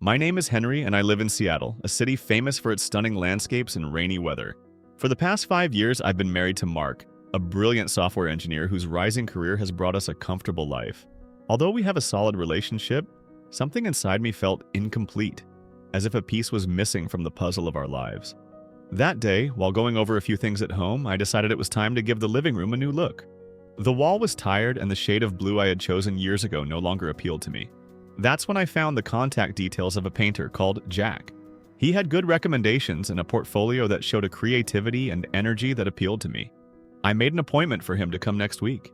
My name is Henry, and I live in Seattle, a city famous for its stunning landscapes and rainy weather. For the past 5 years, I've been married to Mark, a brilliant software engineer whose rising career has brought us a comfortable life. Although we have a solid relationship, something inside me felt incomplete, as if a piece was missing from the puzzle of our lives. That day, while going over a few things at home, I decided it was time to give the living room a new look. The wall was tired, and the shade of blue I had chosen years ago no longer appealed to me. That's when I found the contact details of a painter called Jack. He had good recommendations and a portfolio that showed a creativity and energy that appealed to me. I made an appointment for him to come next week.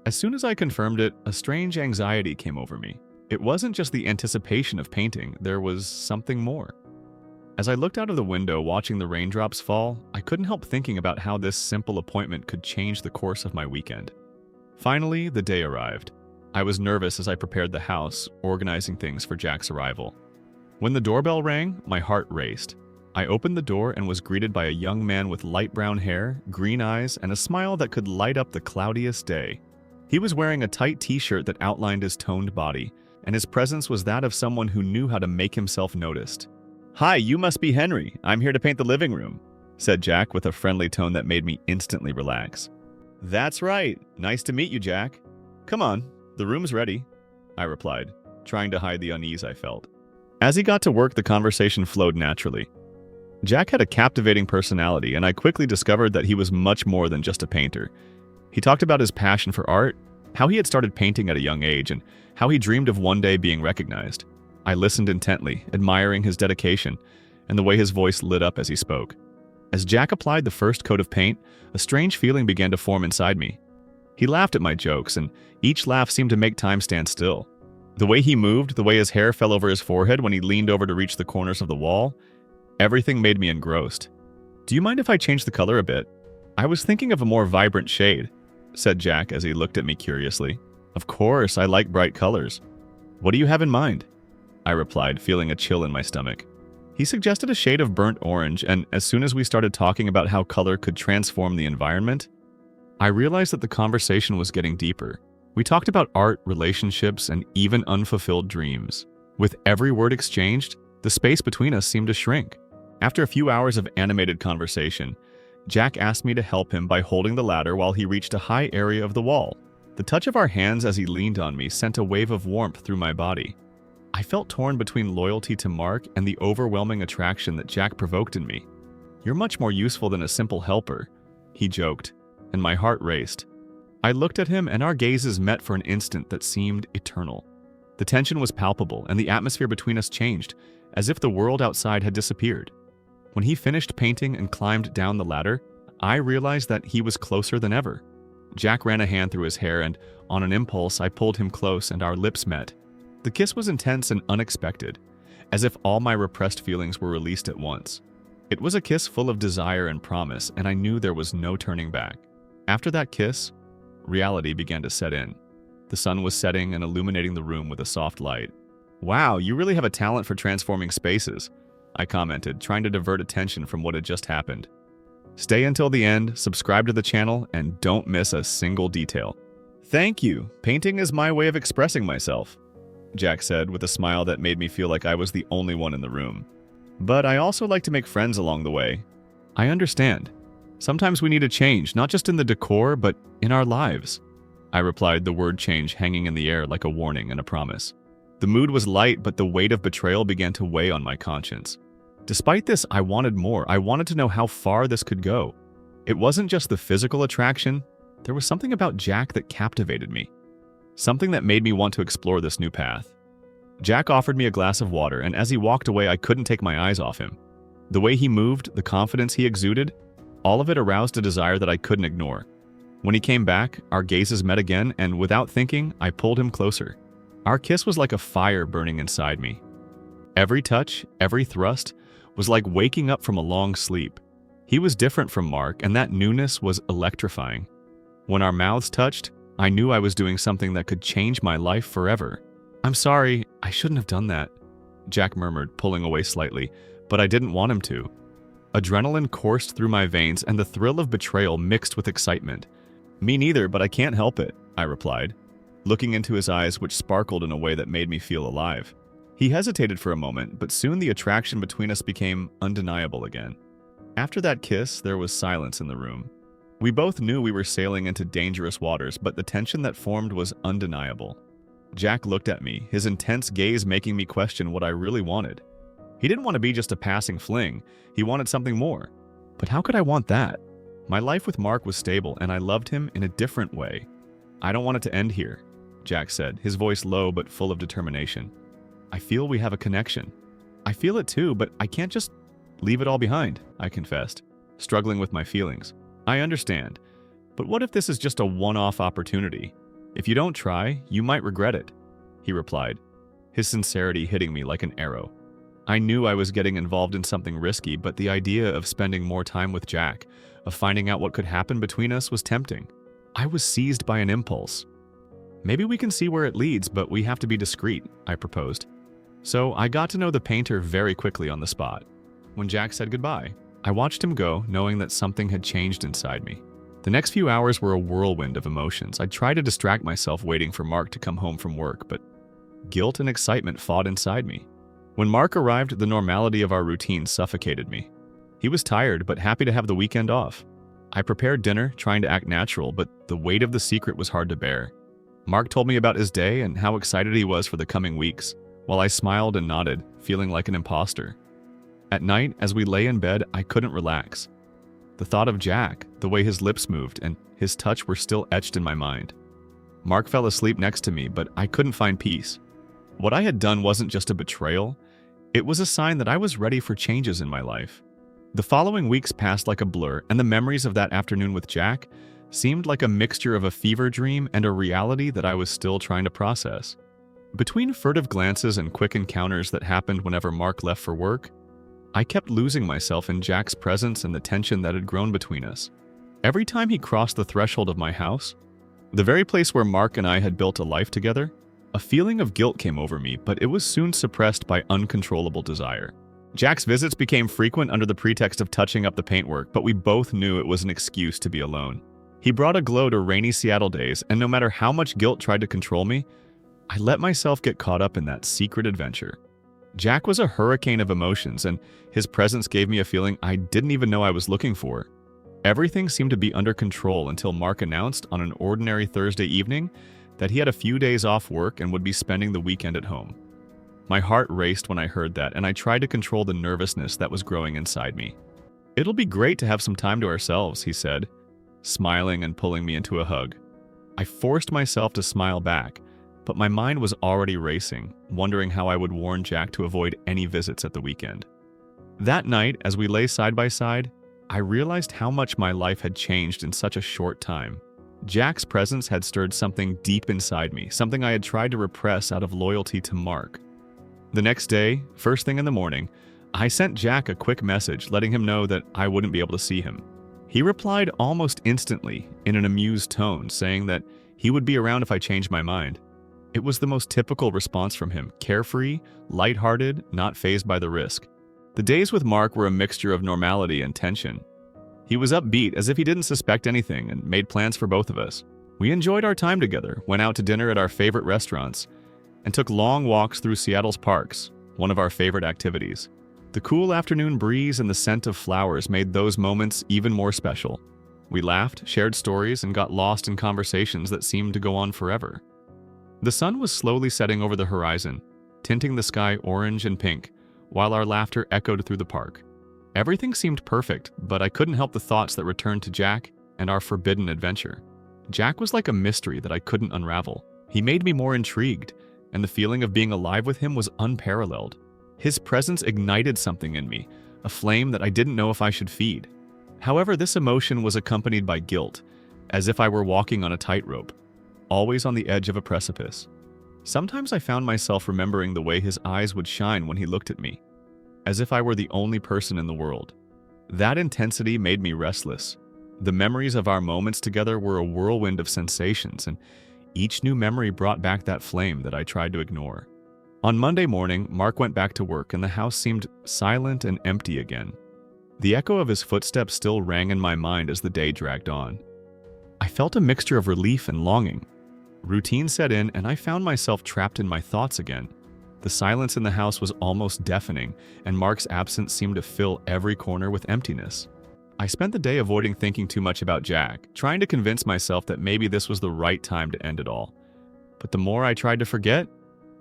As soon as I confirmed it, a strange anxiety came over me. It wasn't just the anticipation of painting, there was something more. As I looked out of the window watching the raindrops fall, I couldn't help thinking about how this simple appointment could change the course of my weekend. Finally, the day arrived. I was nervous as I prepared the house, organizing things for Jack's arrival. When the doorbell rang, my heart raced. I opened the door and was greeted by a young man with light brown hair, green eyes, and a smile that could light up the cloudiest day. He was wearing a tight t-shirt that outlined his toned body, and his presence was that of someone who knew how to make himself noticed. "Hi, you must be Henry. I'm here to paint the living room," said Jack with a friendly tone that made me instantly relax. "That's right. Nice to meet you, Jack. Come on, the room's ready," I replied, trying to hide the unease I felt. As he got to work, the conversation flowed naturally. Jack had a captivating personality, and I quickly discovered that he was much more than just a painter. He talked about his passion for art, how he had started painting at a young age, and how he dreamed of one day being recognized. I listened intently, admiring his dedication and the way his voice lit up as he spoke. As Jack applied the first coat of paint, a strange feeling began to form inside me. He laughed at my jokes, and each laugh seemed to make time stand still. The way he moved, the way his hair fell over his forehead when he leaned over to reach the corners of the wall, everything made me engrossed. "Do you mind if I change the color a bit? I was thinking of a more vibrant shade," said Jack as he looked at me curiously. "Of course, I like bright colors. What do you have in mind?" I replied, feeling a chill in my stomach. He suggested a shade of burnt orange, and as soon as we started talking about how color could transform the environment, I realized that the conversation was getting deeper. We talked about art, relationships, and even unfulfilled dreams. With every word exchanged, the space between us seemed to shrink. After a few hours of animated conversation, Jack asked me to help him by holding the ladder while he reached a high area of the wall. The touch of our hands as he leaned on me sent a wave of warmth through my body. I felt torn between loyalty to Mark and the overwhelming attraction that Jack provoked in me. "You're much more useful than a simple helper," he joked, and my heart raced. I looked at him, and our gazes met for an instant that seemed eternal. The tension was palpable, and the atmosphere between us changed, as if the world outside had disappeared. When he finished painting and climbed down the ladder, I realized that he was closer than ever. Jack ran a hand through his hair, and on an impulse, I pulled him close and our lips met. The kiss was intense and unexpected, as if all my repressed feelings were released at once. It was a kiss full of desire and promise, and I knew there was no turning back. After that kiss, reality began to set in. The sun was setting and illuminating the room with a soft light. "Wow, you really have a talent for transforming spaces," I commented, trying to divert attention from what had just happened. "Stay until the end, subscribe to the channel, and don't miss a single detail." "Thank you. Painting is my way of expressing myself," Jack said with a smile that made me feel like I was the only one in the room. "But I also like to make friends along the way." "I understand. Sometimes we need a change, not just in the decor, but in our lives," I replied, the word change hanging in the air like a warning and a promise. The mood was light, but the weight of betrayal began to weigh on my conscience. Despite this, I wanted more. I wanted to know how far this could go. It wasn't just the physical attraction. There was something about Jack that captivated me. Something that made me want to explore this new path. Jack offered me a glass of water, and as he walked away, I couldn't take my eyes off him. The way he moved, the confidence he exuded, all of it aroused a desire that I couldn't ignore. When he came back, our gazes met again, and without thinking, I pulled him closer. Our kiss was like a fire burning inside me. Every touch, every thrust, was like waking up from a long sleep. He was different from Mark, and that newness was electrifying. When our mouths touched, I knew I was doing something that could change my life forever. "I'm sorry, I shouldn't have done that," Jack murmured, pulling away slightly, but I didn't want him to. Adrenaline coursed through my veins, and the thrill of betrayal mixed with excitement. "Me neither, but I can't help it," I replied, looking into his eyes, which sparkled in a way that made me feel alive. He hesitated for a moment, but soon the attraction between us became undeniable again. After that kiss, there was silence in the room. We both knew we were sailing into dangerous waters, but the tension that formed was undeniable. Jack looked at me, his intense gaze making me question what I really wanted. He didn't want to be just a passing fling, he wanted something more. But how could I want that? My life with Mark was stable, and I loved him in a different way. "I don't want it to end here," Jack said, his voice low but full of determination. "I feel we have a connection." "I feel it too, but I can't just leave it all behind," I confessed, struggling with my feelings. "I understand, but what if this is just a one-off opportunity? If you don't try, you might regret it," he replied, his sincerity hitting me like an arrow. I knew I was getting involved in something risky, but the idea of spending more time with Jack, of finding out what could happen between us, was tempting. I was seized by an impulse. "Maybe we can see where it leads, but we have to be discreet," I proposed. So I got to know the painter very quickly on the spot. When Jack said goodbye, I watched him go, knowing that something had changed inside me. The next few hours were a whirlwind of emotions. I tried to distract myself waiting for Mark to come home from work, but guilt and excitement fought inside me. When Mark arrived, the normality of our routine suffocated me. He was tired, but happy to have the weekend off. I prepared dinner, trying to act natural, but the weight of the secret was hard to bear. Mark told me about his day and how excited he was for the coming weeks, while I smiled and nodded, feeling like an imposter. At night, as we lay in bed, I couldn't relax. The thought of Jack, the way his lips moved, and his touch were still etched in my mind. Mark fell asleep next to me, but I couldn't find peace. What I had done wasn't just a betrayal, it was a sign that I was ready for changes in my life. The following weeks passed like a blur, and the memories of that afternoon with Jack seemed like a mixture of a fever dream and a reality that I was still trying to process. Between furtive glances and quick encounters that happened whenever Mark left for work, I kept losing myself in Jack's presence and the tension that had grown between us. Every time he crossed the threshold of my house, the very place where Mark and I had built a life together, a feeling of guilt came over me, but it was soon suppressed by uncontrollable desire. Jack's visits became frequent under the pretext of touching up the paintwork, but we both knew it was an excuse to be alone. He brought a glow to rainy Seattle days, and no matter how much guilt tried to control me, I let myself get caught up in that secret adventure. Jack was a hurricane of emotions, and his presence gave me a feeling I didn't even know I was looking for. Everything seemed to be under control until Mark announced on an ordinary Thursday evening that he had a few days off work and would be spending the weekend at home. My heart raced when I heard that, and I tried to control the nervousness that was growing inside me. "It'll be great to have some time to ourselves," he said, smiling and pulling me into a hug. I forced myself to smile back, but my mind was already racing, wondering how I would warn Jack to avoid any visits at the weekend. That night, as we lay side by side, I realized how much my life had changed in such a short time. Jack's presence had stirred something deep inside me, something I had tried to repress out of loyalty to Mark. The next day, first thing in the morning, I sent Jack a quick message letting him know that I wouldn't be able to see him. He replied almost instantly in an amused tone, saying that he would be around if I changed my mind. It was the most typical response from him, carefree, lighthearted, not fazed by the risk. The days with Mark were a mixture of normality and tension. He was upbeat, as if he didn't suspect anything, and made plans for both of us. We enjoyed our time together, went out to dinner at our favorite restaurants, and took long walks through Seattle's parks, one of our favorite activities. The cool afternoon breeze and the scent of flowers made those moments even more special. We laughed, shared stories, and got lost in conversations that seemed to go on forever. The sun was slowly setting over the horizon, tinting the sky orange and pink, while our laughter echoed through the park. Everything seemed perfect, but I couldn't help the thoughts that returned to Jack and our forbidden adventure. Jack was like a mystery that I couldn't unravel. He made me more intrigued, and the feeling of being alive with him was unparalleled. His presence ignited something in me, a flame that I didn't know if I should feed. However, this emotion was accompanied by guilt, as if I were walking on a tightrope, always on the edge of a precipice. Sometimes I found myself remembering the way his eyes would shine when he looked at me, as if I were the only person in the world. That intensity made me restless. The memories of our moments together were a whirlwind of sensations, and each new memory brought back that flame that I tried to ignore. On Monday morning, Mark went back to work, and the house seemed silent and empty again. The echo of his footsteps still rang in my mind as the day dragged on. I felt a mixture of relief and longing. Routine set in, and I found myself trapped in my thoughts again. The silence in the house was almost deafening, and Mark's absence seemed to fill every corner with emptiness. I spent the day avoiding thinking too much about Jack, trying to convince myself that maybe this was the right time to end it all. But the more I tried to forget,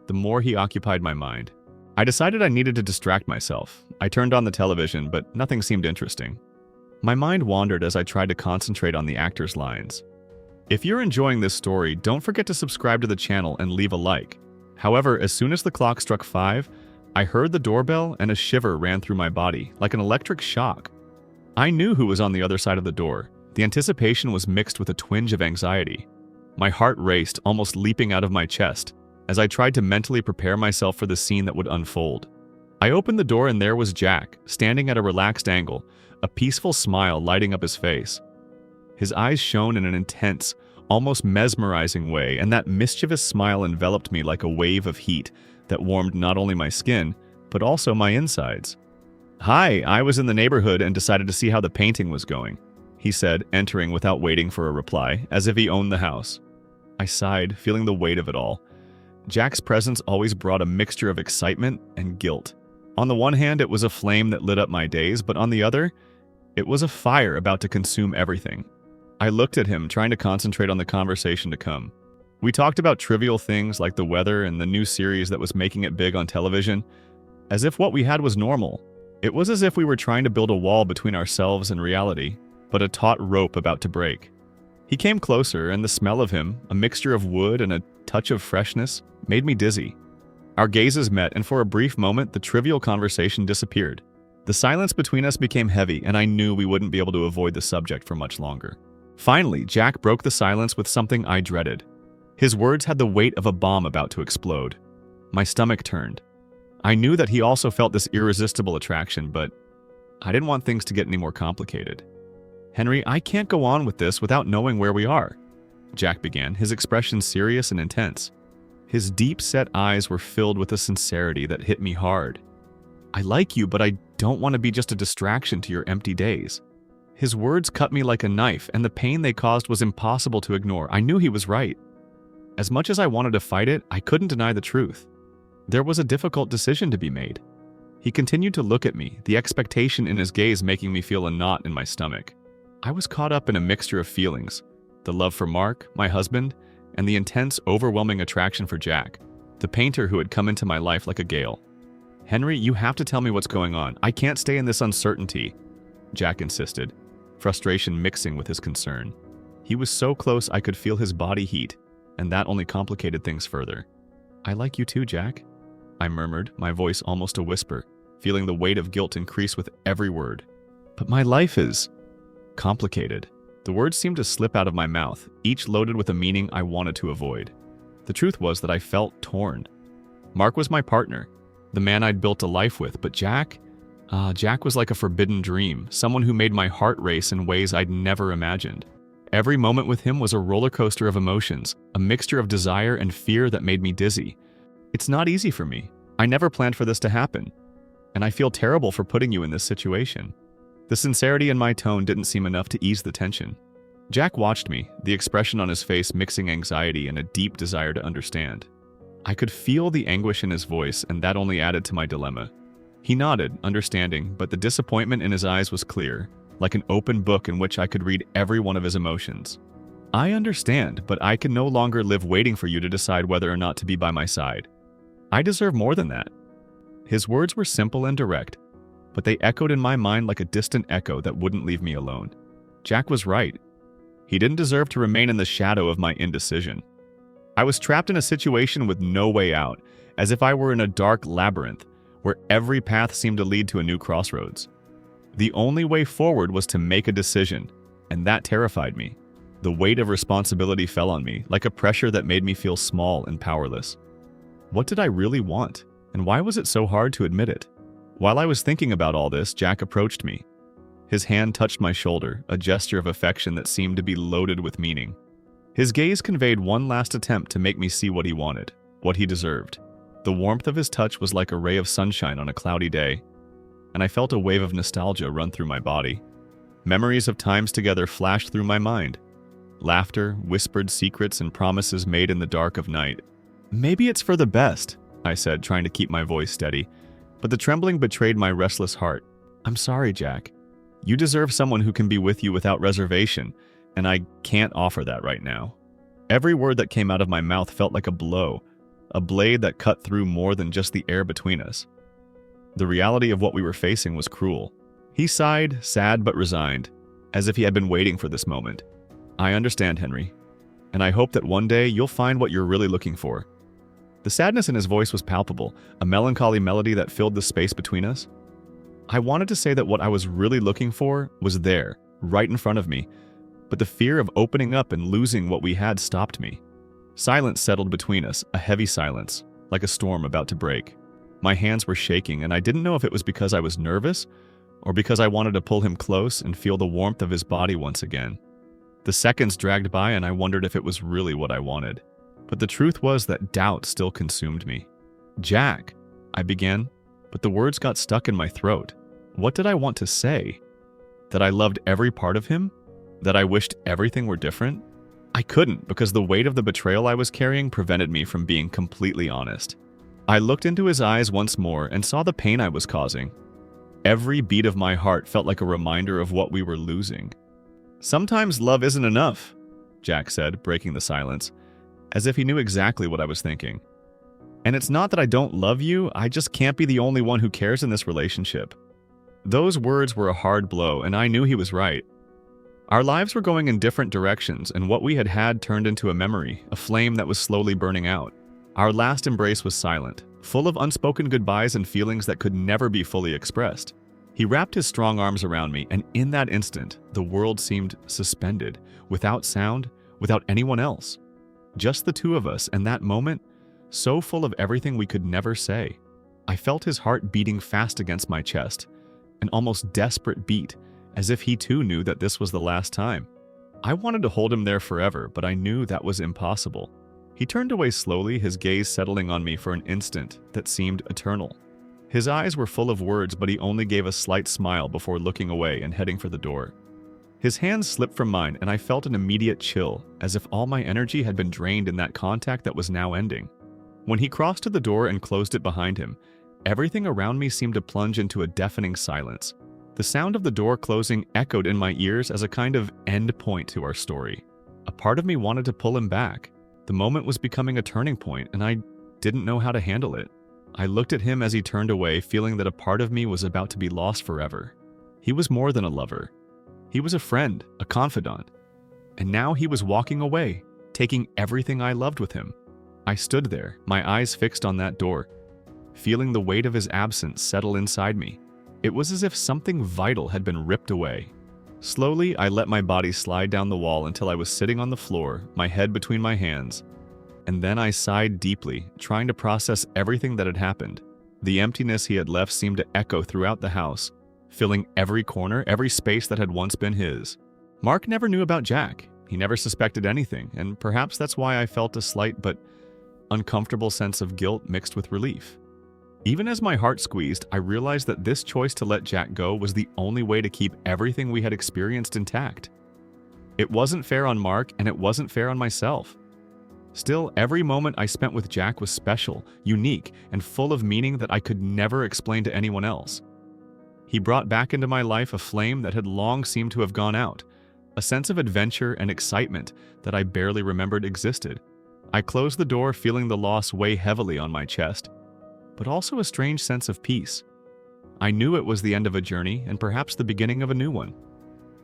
the more he occupied my mind. I decided I needed to distract myself. I turned on the television, but nothing seemed interesting. My mind wandered as I tried to concentrate on the actors' lines. If you're enjoying this story, don't forget to subscribe to the channel and leave a like. However, as soon as the clock struck 5, I heard the doorbell and a shiver ran through my body, like an electric shock. I knew who was on the other side of the door. The anticipation was mixed with a twinge of anxiety. My heart raced, almost leaping out of my chest, as I tried to mentally prepare myself for the scene that would unfold. I opened the door and there was Jack, standing at a relaxed angle, a peaceful smile lighting up his face. His eyes shone in an intense, almost mesmerizing way, and that mischievous smile enveloped me like a wave of heat that warmed not only my skin, but also my insides. "Hi, I was in the neighborhood and decided to see how the painting was going," he said, entering without waiting for a reply, as if he owned the house. I sighed, feeling the weight of it all. Jack's presence always brought a mixture of excitement and guilt. On the one hand, it was a flame that lit up my days, but on the other, it was a fire about to consume everything. I looked at him, trying to concentrate on the conversation to come. We talked about trivial things like the weather and the new series that was making it big on television, as if what we had was normal. It was as if we were trying to build a wall between ourselves and reality, but a taut rope about to break. He came closer, and the smell of him, a mixture of wood and a touch of freshness, made me dizzy. Our gazes met, and for a brief moment, the trivial conversation disappeared. The silence between us became heavy, and I knew we wouldn't be able to avoid the subject for much longer. Finally, Jack broke the silence with something I dreaded. His words had the weight of a bomb about to explode. My stomach turned. I knew that he also felt this irresistible attraction, but I didn't want things to get any more complicated. "Henry, I can't go on with this without knowing where we are," Jack began, his expression serious and intense. His deep-set eyes were filled with a sincerity that hit me hard. "I like you, but I don't want to be just a distraction to your empty days." His words cut me like a knife, and the pain they caused was impossible to ignore. I knew he was right. As much as I wanted to fight it, I couldn't deny the truth. There was a difficult decision to be made. He continued to look at me, the expectation in his gaze making me feel a knot in my stomach. I was caught up in a mixture of feelings: the love for Mark, my husband, and the intense, overwhelming attraction for Jack, the painter who had come into my life like a gale. "Henry, you have to tell me what's going on. I can't stay in this uncertainty," Jack insisted, frustration mixing with his concern. He was so close I could feel his body heat, and that only complicated things further. "I like you too, Jack," I murmured, my voice almost a whisper, feeling the weight of guilt increase with every word. "But my life is complicated." The words seemed to slip out of my mouth, each loaded with a meaning I wanted to avoid. The truth was that I felt torn. Mark was my partner, the man I'd built a life with, but Jack was like a forbidden dream, someone who made my heart race in ways I'd never imagined. Every moment with him was a roller coaster of emotions, a mixture of desire and fear that made me dizzy. It's not easy for me. I never planned for this to happen, and I feel terrible for putting you in this situation. The sincerity in my tone didn't seem enough to ease the tension. Jack watched me, the expression on his face mixing anxiety and a deep desire to understand. I could feel the anguish in his voice, and that only added to my dilemma. He nodded, understanding, but the disappointment in his eyes was clear, like an open book in which I could read every one of his emotions. "I understand, but I can no longer live waiting for you to decide whether or not to be by my side. I deserve more than that." His words were simple and direct, but they echoed in my mind like a distant echo that wouldn't leave me alone. Jack was right. He didn't deserve to remain in the shadow of my indecision. I was trapped in a situation with no way out, as if I were in a dark labyrinth, where every path seemed to lead to a new crossroads. The only way forward was to make a decision, and that terrified me. The weight of responsibility fell on me, like a pressure that made me feel small and powerless. What did I really want, and why was it so hard to admit it? While I was thinking about all this, Jack approached me. His hand touched my shoulder, a gesture of affection that seemed to be loaded with meaning. His gaze conveyed one last attempt to make me see what he wanted, what he deserved. The warmth of his touch was like a ray of sunshine on a cloudy day, and I felt a wave of nostalgia run through my body. Memories of times together flashed through my mind. Laughter, whispered secrets, and promises made in the dark of night. "Maybe it's for the best," I said, trying to keep my voice steady, but the trembling betrayed my restless heart. I'm sorry, Jack. You deserve someone who can be with you without reservation, and I can't offer that right now. Every word that came out of my mouth felt like a blow, a blade that cut through more than just the air between us. The reality of what we were facing was cruel. He sighed, sad but resigned, as if he had been waiting for this moment. I understand, Henry, and I hope that one day you'll find what you're really looking for. The sadness in his voice was palpable, a melancholy melody that filled the space between us. I wanted to say that what I was really looking for was there, right in front of me, but the fear of opening up and losing what we had stopped me. Silence settled between us, a heavy silence, like a storm about to break. My hands were shaking, and I didn't know if it was because I was nervous or because I wanted to pull him close and feel the warmth of his body once again. The seconds dragged by, and I wondered if it was really what I wanted. But the truth was that doubt still consumed me. Jack, I began, but the words got stuck in my throat. What did I want to say? That I loved every part of him? That I wished everything were different? I couldn't, because the weight of the betrayal I was carrying prevented me from being completely honest. I looked into his eyes once more and saw the pain I was causing. Every beat of my heart felt like a reminder of what we were losing. Sometimes love isn't enough, Jack said, breaking the silence, as if he knew exactly what I was thinking. And it's not that I don't love you, I just can't be the only one who cares in this relationship. Those words were a hard blow, and I knew he was right. Our lives were going in different directions, and what we had had turned into a memory, a flame that was slowly burning out. Our last embrace was silent, full of unspoken goodbyes and feelings that could never be fully expressed. He wrapped his strong arms around me, and in that instant, the world seemed suspended, without sound, without anyone else. Just the two of us, and that moment, so full of everything we could never say. I felt his heart beating fast against my chest, an almost desperate beat, as if he too knew that this was the last time. I wanted to hold him there forever, but I knew that was impossible. He turned away slowly, his gaze settling on me for an instant that seemed eternal. His eyes were full of words, but he only gave a slight smile before looking away and heading for the door. His hands slipped from mine, and I felt an immediate chill, as if all my energy had been drained in that contact that was now ending. When he crossed to the door and closed it behind him, everything around me seemed to plunge into a deafening silence. The sound of the door closing echoed in my ears as a kind of end point to our story. A part of me wanted to pull him back. The moment was becoming a turning point, and I didn't know how to handle it. I looked at him as he turned away, feeling that a part of me was about to be lost forever. He was more than a lover. He was a friend, a confidant. And now he was walking away, taking everything I loved with him. I stood there, my eyes fixed on that door, feeling the weight of his absence settle inside me. It was as if something vital had been ripped away. Slowly, I let my body slide down the wall until I was sitting on the floor, my head between my hands. And then I sighed deeply, trying to process everything that had happened. The emptiness he had left seemed to echo throughout the house, filling every corner, every space that had once been his. Mark never knew about Jack. He never suspected anything, and perhaps that's why I felt a slight but uncomfortable sense of guilt mixed with relief. Even as my heart squeezed, I realized that this choice to let Jack go was the only way to keep everything we had experienced intact. It wasn't fair on Mark, and it wasn't fair on myself. Still, every moment I spent with Jack was special, unique, and full of meaning that I could never explain to anyone else. He brought back into my life a flame that had long seemed to have gone out, a sense of adventure and excitement that I barely remembered existed. I closed the door, feeling the loss weigh heavily on my chest, but also a strange sense of peace. I knew it was the end of a journey and perhaps the beginning of a new one.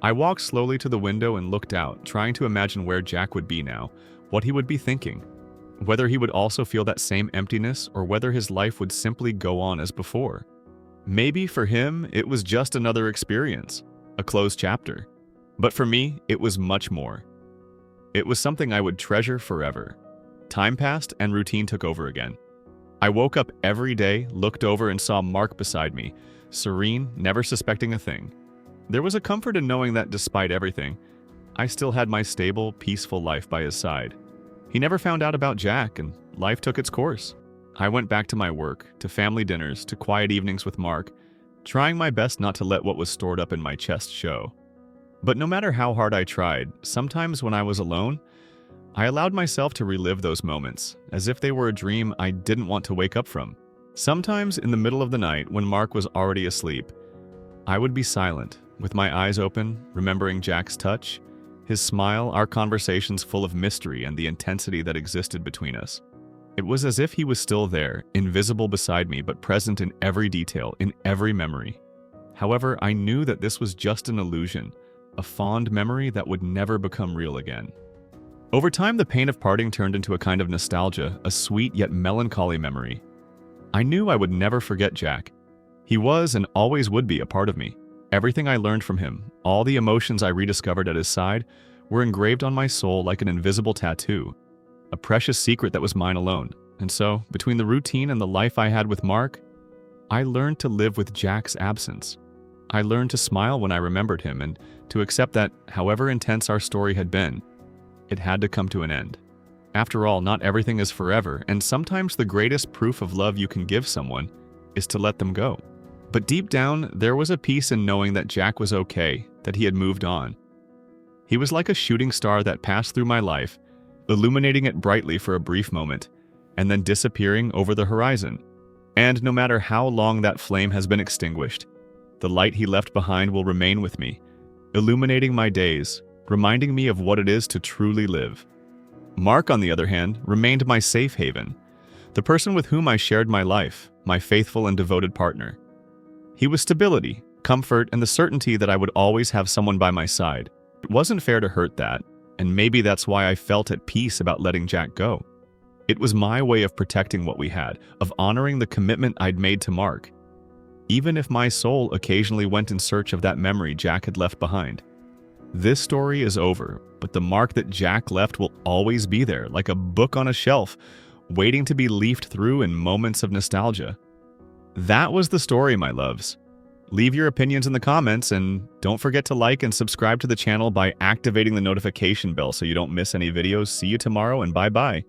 I walked slowly to the window and looked out, trying to imagine where Jack would be now, what he would be thinking, whether he would also feel that same emptiness or whether his life would simply go on as before. Maybe for him, it was just another experience, a closed chapter. But for me, it was much more. It was something I would treasure forever. Time passed and routine took over again. I woke up every day, looked over and saw Mark beside me, serene, never suspecting a thing. There was a comfort in knowing that despite everything, I still had my stable, peaceful life by his side. He never found out about Jack, and life took its course. I went back to my work, to family dinners, to quiet evenings with Mark, trying my best not to let what was stored up in my chest show. But no matter how hard I tried, sometimes when I was alone, I allowed myself to relive those moments, as if they were a dream I didn't want to wake up from. Sometimes, in the middle of the night, when Mark was already asleep, I would be silent, with my eyes open, remembering Jack's touch, his smile, our conversations full of mystery and the intensity that existed between us. It was as if he was still there, invisible beside me, but present in every detail, in every memory. However, I knew that this was just an illusion, a fond memory that would never become real again. Over time, the pain of parting turned into a kind of nostalgia, a sweet yet melancholy memory. I knew I would never forget Jack. He was and always would be a part of me. Everything I learned from him, all the emotions I rediscovered at his side, were engraved on my soul like an invisible tattoo, a precious secret that was mine alone. And so, between the routine and the life I had with Mark, I learned to live with Jack's absence. I learned to smile when I remembered him and to accept that, however intense our story had been, it had to come to an end. After all, not everything is forever, and sometimes the greatest proof of love you can give someone is to let them go. But deep down, there was a peace in knowing that Jack was okay, that he had moved on. He was like a shooting star that passed through my life, illuminating it brightly for a brief moment, and then disappearing over the horizon. And no matter how long that flame has been extinguished, the light he left behind will remain with me, illuminating my days, reminding me of what it is to truly live. Mark, on the other hand, remained my safe haven, the person with whom I shared my life, my faithful and devoted partner. He was stability, comfort, and the certainty that I would always have someone by my side. It wasn't fair to hurt that, and maybe that's why I felt at peace about letting Jack go. It was my way of protecting what we had, of honoring the commitment I'd made to Mark, even if my soul occasionally went in search of that memory Jack had left behind. This story is over, but the mark that Jack left will always be there, like a book on a shelf, waiting to be leafed through in moments of nostalgia. That was the story, my loves. Leave your opinions in the comments, and don't forget to like and subscribe to the channel by activating the notification bell so you don't miss any videos. See you tomorrow, and bye-bye.